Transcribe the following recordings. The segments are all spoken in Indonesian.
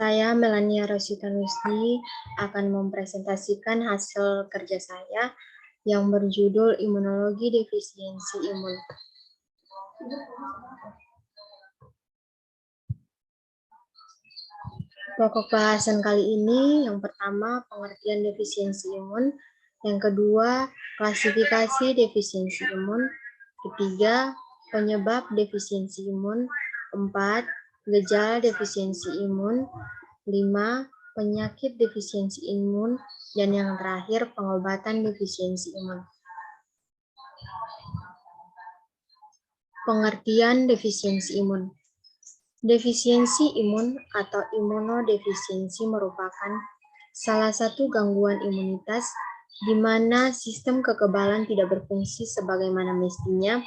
Saya Melania Rosita Nusdi akan mempresentasikan hasil kerja saya yang berjudul Imunologi Defisiensi Imun. Pokok bahasan kali ini yang pertama pengertian defisiensi imun, yang kedua klasifikasi defisiensi imun, ketiga penyebab defisiensi imun, 4 gejala defisiensi imun, 5 penyakit defisiensi imun, dan yang terakhir pengobatan defisiensi imun. Pengertian defisiensi imun. Defisiensi imun atau imunodefisiensi merupakan salah satu gangguan imunitas di mana sistem kekebalan tidak berfungsi sebagaimana mestinya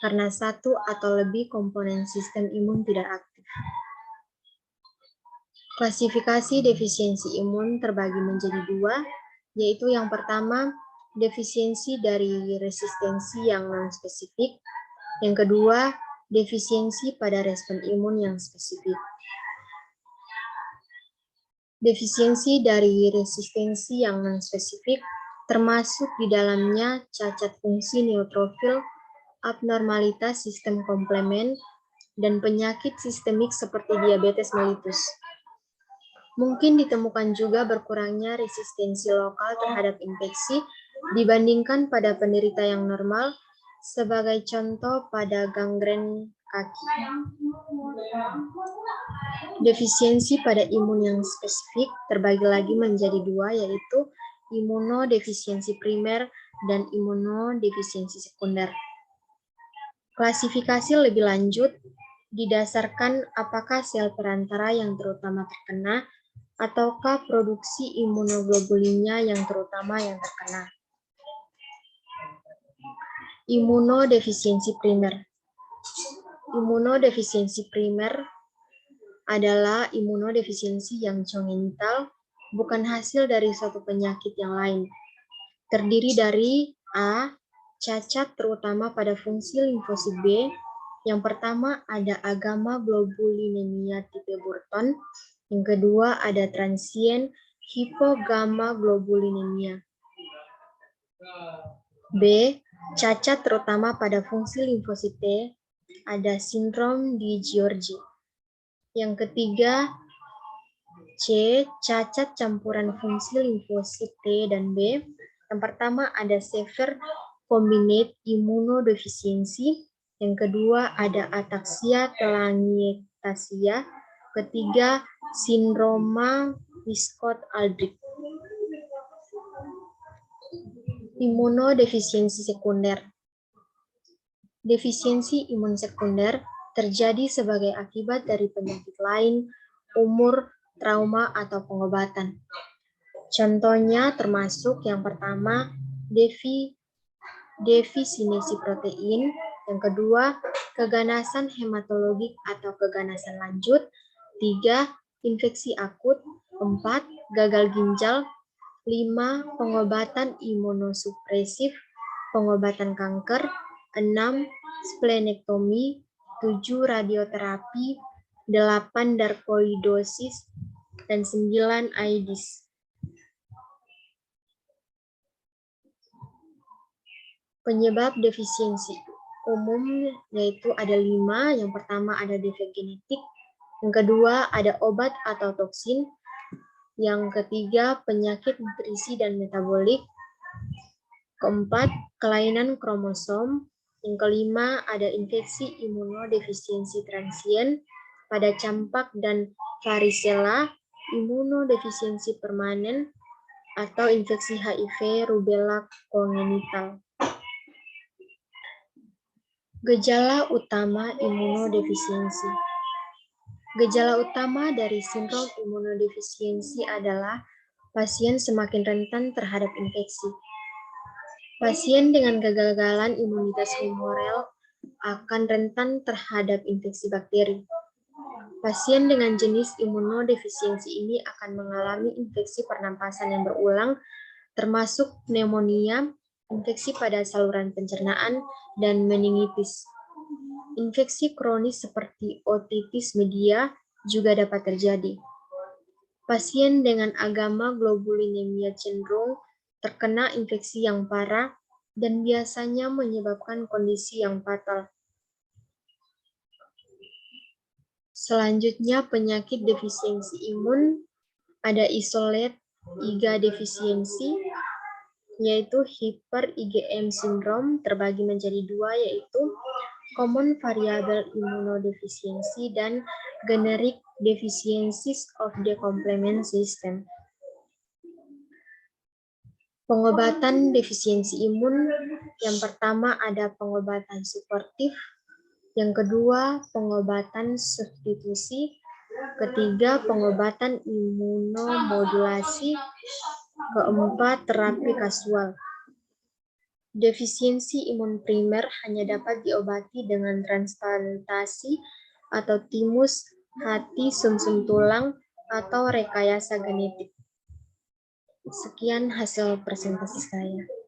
karena satu atau lebih komponen sistem imun tidak aktif. Klasifikasi defisiensi imun terbagi menjadi dua, yaitu yang pertama, defisiensi dari resistensi yang non-spesifik, yang kedua, defisiensi pada respon imun yang spesifik. Defisiensi dari resistensi yang non-spesifik termasuk di dalamnya cacat fungsi neutrofil, abnormalitas sistem komplement, dan penyakit sistemik seperti diabetes mellitus. Mungkin ditemukan juga berkurangnya resistensi lokal terhadap infeksi dibandingkan pada penderita yang normal, sebagai contoh pada gangren kaki. Defisiensi pada imun yang spesifik terbagi lagi menjadi dua, yaitu imunodefisiensi primer dan imunodefisiensi sekunder. Klasifikasi lebih lanjut didasarkan apakah sel perantara yang terutama terkena ataukah produksi imunoglobulinnya yang terutama yang terkena. Imunodefisiensi primer. Imunodefisiensi primer adalah imunodefisiensi yang congenital, bukan hasil dari suatu penyakit yang lain. Terdiri dari A. Cacat terutama pada fungsi limfosit B. Yang pertama ada agama globulinemia tipe Burton. Yang kedua ada transien hipogamma globulinemia. B. Cacat terutama pada fungsi limfosit T, ada sindrom di Giorgi. Yang ketiga, C. Cacat campuran fungsi limfosit T dan B. Yang pertama ada severe combinate immunodefficiency. Yang kedua ada ataksia telangiectasia. Ketiga, sindroma Wiskott-Aldrich. Imunodefisiensi sekunder. Defisiensi imun sekunder terjadi sebagai akibat dari penyakit lain, umur, trauma, atau pengobatan. Contohnya termasuk yang pertama, defisinasi protein, yang kedua, keganasan hematologik atau keganasan lanjut, 3, infeksi akut, 4, gagal ginjal, 5. Pengobatan imunosupresif, pengobatan kanker, 6. Splenektomi, 7. Radioterapi, 8. Darkoidosis, dan 9. AIDS. Penyebab defisiensi umum yaitu ada 5. Yang pertama ada defek genetik, yang kedua ada obat atau toksin, yang ketiga, penyakit nutrisi dan metabolik. Keempat, kelainan kromosom. Yang kelima, ada infeksi imunodefisiensi transien pada campak dan varicella, imunodefisiensi permanen, atau infeksi HIV rubella kongenital. Gejala utama imunodefisiensi. Gejala utama dari sindrom imunodefisiensi adalah pasien semakin rentan terhadap infeksi. Pasien dengan kegagalan imunitas humoral akan rentan terhadap infeksi bakteri. Pasien dengan jenis imunodefisiensi ini akan mengalami infeksi pernapasan yang berulang, termasuk pneumonia, infeksi pada saluran pencernaan, dan meningitis. Infeksi kronis seperti otitis media juga dapat terjadi. Pasien dengan agama globulinemia cenderung terkena infeksi yang parah dan biasanya menyebabkan kondisi yang fatal. Selanjutnya, penyakit defisiensi imun, ada isolate IgA defisiensi, yaitu hyper IgM syndrome, terbagi menjadi dua, yaitu common variable immunodeficiency dan generic deficiencies of the complement system. Pengobatan defisiensi imun, yang pertama ada pengobatan suportif, yang kedua pengobatan substitusi, ketiga pengobatan imunomodulasi, keempat terapi kasual. Defisiensi imun primer hanya dapat diobati dengan transplantasi atau timus hati sumsum tulang atau rekayasa genetik. Sekian hasil presentasi saya.